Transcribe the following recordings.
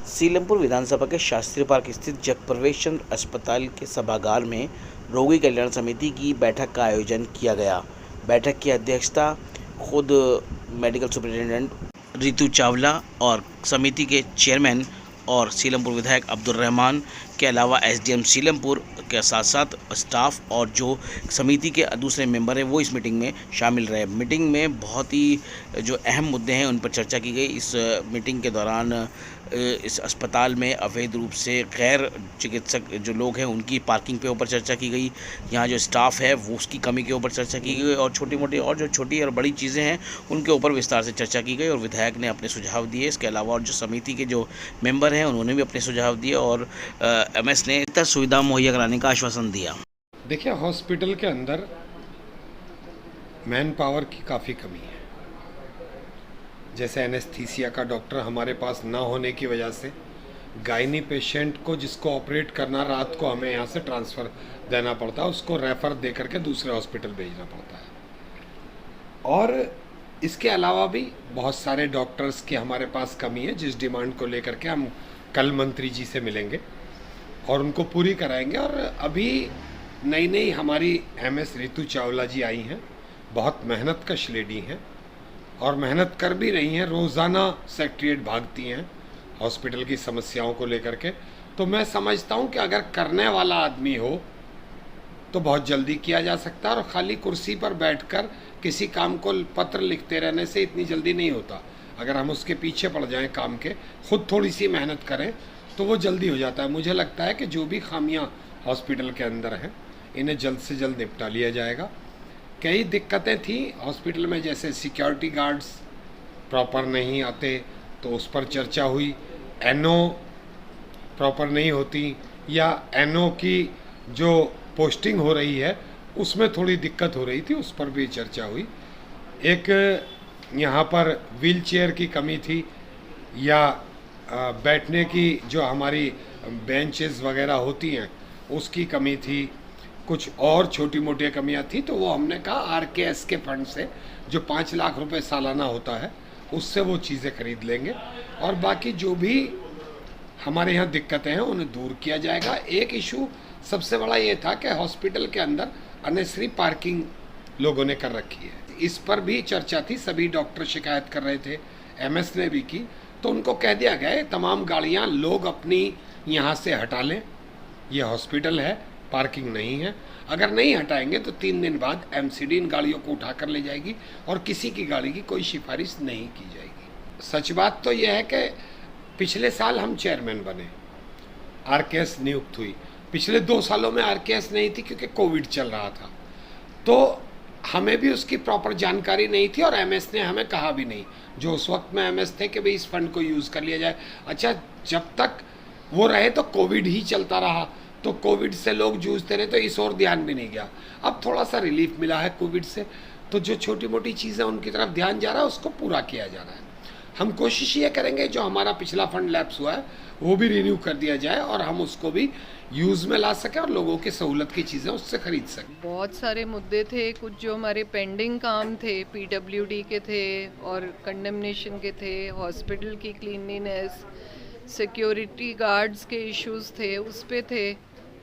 सीलमपुर विधानसभा के शास्त्री पार्क स्थित जगप्रवेश चंद्र अस्पताल के सभागार में रोगी कल्याण समिति की बैठक का आयोजन किया गया। बैठक की अध्यक्षता खुद मेडिकल सुपरिटेंडेंट रितु चावला और समिति के चेयरमैन और सीलमपुर विधायक अब्दुल रहमान के अलावा एसडीएम सीलमपुर के साथ साथ स्टाफ और जो समिति के दूसरे मेंबर हैं वो इस मीटिंग में शामिल रहे। मीटिंग में बहुत ही जो अहम मुद्दे हैं उन पर चर्चा की गई। इस मीटिंग के दौरान इस अस्पताल में अवैध रूप से गैर चिकित्सक जो लोग हैं उनकी पार्किंग पे ऊपर चर्चा की गई। यहाँ जो स्टाफ है वो उसकी कमी के ऊपर चर्चा की गई और छोटी मोटी और जो छोटी और बड़ी चीज़ें हैं उनके ऊपर विस्तार से चर्चा की गई और विधायक ने अपने सुझाव दिए। इसके अलावा और जो समिति के जो मेंबर हैं उन्होंने भी अपने सुझाव दिए और एमएस ने बेहतर सुविधा मुहैया कराने का आश्वासन दिया। देखिए, हॉस्पिटल के अंदर मैन पावर की काफ़ी कमी है। जैसे एनेस्थीसिया का डॉक्टर हमारे पास ना होने की वजह से गायनी पेशेंट को जिसको ऑपरेट करना रात को हमें यहाँ से ट्रांसफ़र देना पड़ता है, उसको रेफ़र दे करके दूसरे हॉस्पिटल भेजना पड़ता है। और इसके अलावा भी बहुत सारे डॉक्टर्स की हमारे पास कमी है, जिस डिमांड को लेकर के हम कल मंत्री जी से मिलेंगे और उनको पूरी कराएंगे। और अभी नई नई हमारी एमएस रितु चावला जी आई हैं, बहुत मेहनत कश लेडी हैं और मेहनत कर भी रही हैं, रोज़ाना सेक्रेटरीट भागती हैं हॉस्पिटल की समस्याओं को लेकर के। तो मैं समझता हूं कि अगर करने वाला आदमी हो तो बहुत जल्दी किया जा सकता है और ख़ाली कुर्सी पर बैठकर किसी काम को पत्र लिखते रहने से इतनी जल्दी नहीं होता। अगर हम उसके पीछे पड़ जाएं काम के, खुद थोड़ी सी मेहनत करें तो वो जल्दी हो जाता है। मुझे लगता है कि जो भी खामियां हॉस्पिटल के अंदर हैं इन्हें जल्द से जल्द निपटा लिया जाएगा। कई दिक्कतें थी हॉस्पिटल में, जैसे सिक्योरिटी गार्ड्स प्रॉपर नहीं आते तो उस पर चर्चा हुई, एनओ प्रॉपर नहीं होती या एनओ की जो पोस्टिंग हो रही है उसमें थोड़ी दिक्कत हो रही थी, उस पर भी चर्चा हुई। एक यहाँ पर व्हील चेयर की कमी थी या बैठने की जो हमारी बेंचेस वगैरह होती हैं उसकी कमी थी, कुछ और छोटी मोटी कमियां थी। तो वो हमने कहा आरकेएस के फंड से जो 5 लाख रुपए सालाना होता है उससे वो चीज़ें खरीद लेंगे और बाकी जो भी हमारे यहाँ दिक्कतें हैं उन्हें दूर किया जाएगा। एक इशू सबसे बड़ा ये था कि हॉस्पिटल के अंदर अननेसेसरी पार्किंग लोगों ने कर रखी है, इस पर भी चर्चा थी। सभी डॉक्टर शिकायत कर रहे थे, एमएस ने भी की, तो उनको कह दिया गया तमाम गाड़ियाँ लोग अपनी यहाँ से हटा लें, ये हॉस्पिटल है, पार्किंग नहीं है। अगर नहीं हटाएंगे तो 3 दिन बाद एमसीडी इन गाड़ियों को उठा कर ले जाएगी और किसी की गाड़ी की कोई सिफारिश नहीं की जाएगी। सच बात तो यह है कि पिछले साल हम चेयरमैन बने, आरकेएस नियुक्त हुई। पिछले 2 सालों में आरकेएस नहीं थी क्योंकि कोविड चल रहा था, तो हमें भी उसकी प्रॉपर जानकारी नहीं थी और एमएस ने हमें कहा भी नहीं, जो उस वक्त में एमएस थे, कि भाई इस फंड को यूज़ कर लिया जाए। अच्छा, जब तक वो रहे तो कोविड ही चलता रहा, तो कोविड से लोग जूझते रहे, तो इस ओर ध्यान भी नहीं गया। अब थोड़ा सा रिलीफ मिला है कोविड से, तो जो छोटी मोटी चीज़ें उनकी तरफ ध्यान जा रहा है उसको पूरा किया जा रहा है। हम कोशिश ये करेंगे जो हमारा पिछला फंड लैप्स हुआ है वो भी रिन्यू कर दिया जाए और हम उसको भी यूज़ में ला सकें और लोगों की सहूलत की चीज़ें उससे खरीद सकें। बहुत सारे मुद्दे थे, कुछ जो हमारे पेंडिंग काम थे, पीडब्ल्यूडी के थे और कंडेमनेशन के थे, हॉस्पिटल की क्लीनलीनेस, सिक्योरिटी गार्ड्स के इश्यूज थे, उस पे थे।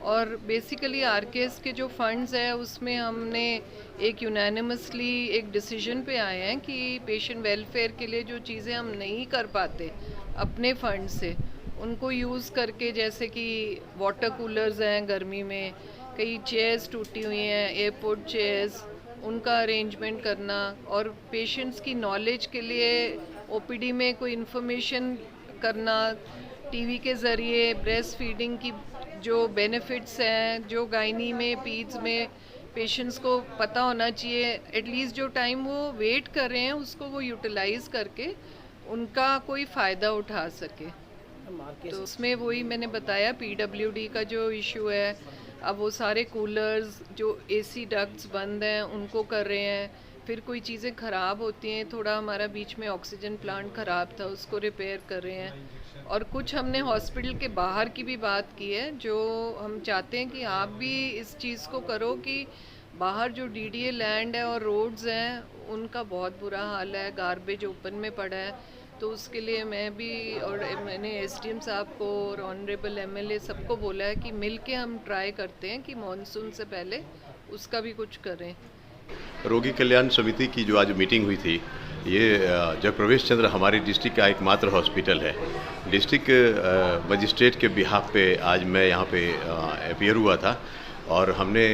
और बेसिकली आरकेएस के जो फंड्स है उसमें हमने एक यूनानिमसली एक डिसीजन पे आए हैं कि पेशेंट वेलफेयर के लिए जो चीज़ें हम नहीं कर पाते अपने फंड से उनको यूज़ करके, जैसे कि वाटर कूलर्स हैं गर्मी में, कई चेयर्स टूटी हुई हैं, एयरपोर्ट चेयर्स, उनका अरेंजमेंट करना और पेशेंट्स की नॉलेज के लिए ओपीडी में कोई इन्फॉर्मेशन करना, टीवी के ज़रिए ब्रेस्ट फीडिंग की जो बेनिफिट्स हैं, जो गायनी में पीड्स में पेशेंट्स को पता होना चाहिए, एटलीस्ट जो टाइम वो वेट कर रहे हैं उसको वो यूटिलाइज़ करके उनका कोई फ़ायदा उठा सके। तो उसमें वही मैंने बताया, पीडब्ल्यूडी का जो इशू है, अब वो सारे कूलर्स जो एसी डक्ट्स बंद हैं उनको कर रहे हैं, फिर कोई चीज़ें ख़राब होती हैं, थोड़ा हमारा बीच में ऑक्सीजन प्लांट ख़राब था उसको रिपेयर कर रहे हैं। और कुछ हमने हॉस्पिटल के बाहर की भी बात की है, जो हम चाहते हैं कि आप भी इस चीज़ को करो कि बाहर जो डीडीए लैंड है और रोड्स हैं उनका बहुत बुरा हाल है, गार्बेज ओपन में पड़ा है, तो उसके लिए मैं भी और मैंने एसडीएम साहब को और ऑनरेबल एमएलए सबको बोला है कि मिल के हम ट्राई करते हैं कि मॉनसून से पहले उसका भी कुछ करें। रोगी कल्याण समिति की जो आज मीटिंग हुई थी, ये जयप्रवेश चंद्र हमारे डिस्ट्रिक्ट का एकमात्र हॉस्पिटल है। डिस्ट्रिक्ट मजिस्ट्रेट के बिहाफ पे आज मैं यहाँ पे अपीयर हुआ था और हमने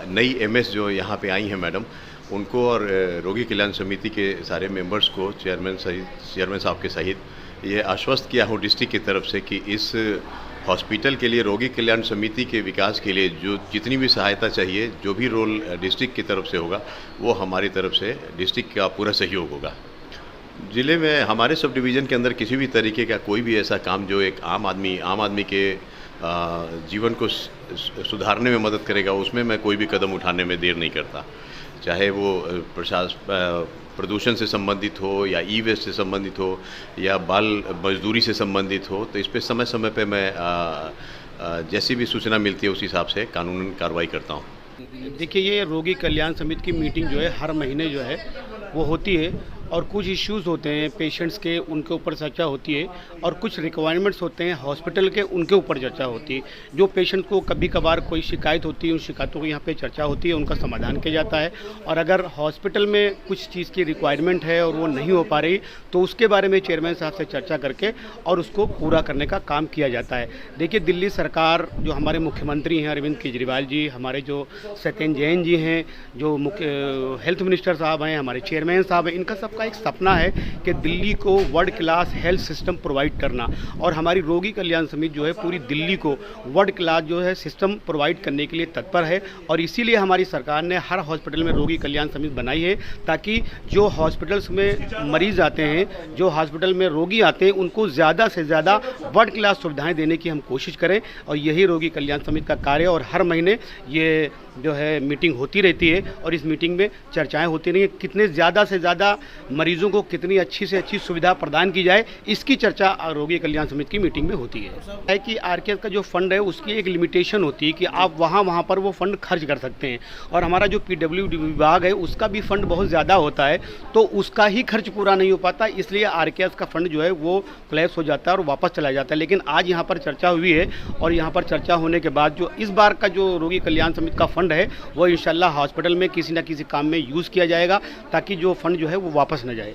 नई एमएस जो यहाँ पे आई हैं मैडम, उनको और रोगी कल्याण समिति के सारे मेंबर्स को चेयरमैन साहब के सहित ये आश्वस्त किया हूँ डिस्ट्रिक्ट की तरफ से कि इस हॉस्पिटल के लिए रोगी कल्याण समिति के विकास के लिए जो जितनी भी सहायता चाहिए, जो भी रोल डिस्ट्रिक्ट की तरफ से होगा, वो हमारी तरफ से डिस्ट्रिक्ट का पूरा सहयोग होगा। ज़िले में हमारे सब डिवीज़न के अंदर किसी भी तरीके का कोई भी ऐसा काम जो एक आम आदमी के जीवन को सुधारने में मदद करेगा, उसमें मैं कोई भी कदम उठाने में देर नहीं करता। चाहे वो प्रदूषण से संबंधित हो या ई वेस्ट से संबंधित हो या बाल मजदूरी से संबंधित हो, तो इस पे समय समय पे मैं जैसी भी सूचना मिलती है उस हिसाब से कानूनन कार्रवाई करता हूँ। देखिए, ये रोगी कल्याण समिति की मीटिंग जो है हर महीने जो है वो होती है और कुछ इश्यूज़ होते हैं पेशेंट्स के, उनके ऊपर चर्चा होती है और कुछ रिक्वायरमेंट्स होते हैं हॉस्पिटल के, उनके ऊपर चर्चा होती है। जो पेशेंट को कभी कभार कोई शिकायत होती है, उन शिकायतों को यहाँ पे चर्चा होती है, उनका समाधान किया जाता है। और अगर हॉस्पिटल में कुछ चीज़ की रिक्वायरमेंट है और वो नहीं हो पा रही, तो उसके बारे में चेयरमैन साहब से चर्चा करके और उसको पूरा करने का काम किया जाता है। देखिए, दिल्ली सरकार, जो हमारे मुख्यमंत्री हैं अरविंद केजरीवाल जी, हमारे जो सत्येंद्र जैन जी हैं, जो हेल्थ मिनिस्टर साहब हैं, हमारे चेयरमैन साहब हैं, इनका सबका एक सपना है कि दिल्ली को world class health system provide करना। और हमारी रोगी कल्याण समिति जो है पूरी दिल्ली को वर्ल्ड क्लास जो है सिस्टम प्रोवाइड करने के लिए तत्पर है। और इसीलिए हमारी सरकार ने हर हॉस्पिटल में रोगी कल्याण समिति बनाई है, ताकि जो हॉस्पिटल्स में मरीज आते हैं, जो हॉस्पिटल में रोगी आते हैं, उनको ज़्यादा से ज़्यादा वर्ल्ड क्लास सुविधाएँ देने की हम कोशिश करें। और यही रोगी कल्याण समिति का कार्य, और हर महीने ये जो है मीटिंग होती रहती है और इस मीटिंग में चर्चाएं होती रही हैं। कितने ज़्यादा से ज़्यादा मरीजों को कितनी अच्छी से अच्छी सुविधा प्रदान की जाए, इसकी चर्चा रोगी कल्याण समिति की मीटिंग में होती है। कि आरकेएस का जो फंड है उसकी एक लिमिटेशन होती है कि आप वहाँ पर वो फंड खर्च कर सकते हैं। और हमारा जो पीडब्ल्यूडी विभाग है उसका भी फंड बहुत ज़्यादा होता है, तो उसका ही खर्च पूरा नहीं हो पाता, इसलिए आरकेएस का फंड जो है वो क्लैश हो जाता है और वापस चला जाता है। लेकिन आज यहाँ पर चर्चा हुई है और यहाँ पर चर्चा होने के बाद जो इस बार का जो रोगी कल्याण समिति का फंड है वो इंशाल्लाह हॉस्पिटल में किसी न किसी काम में यूज़ किया जाएगा, ताकि जो फंड जो है वो वापस न जाए।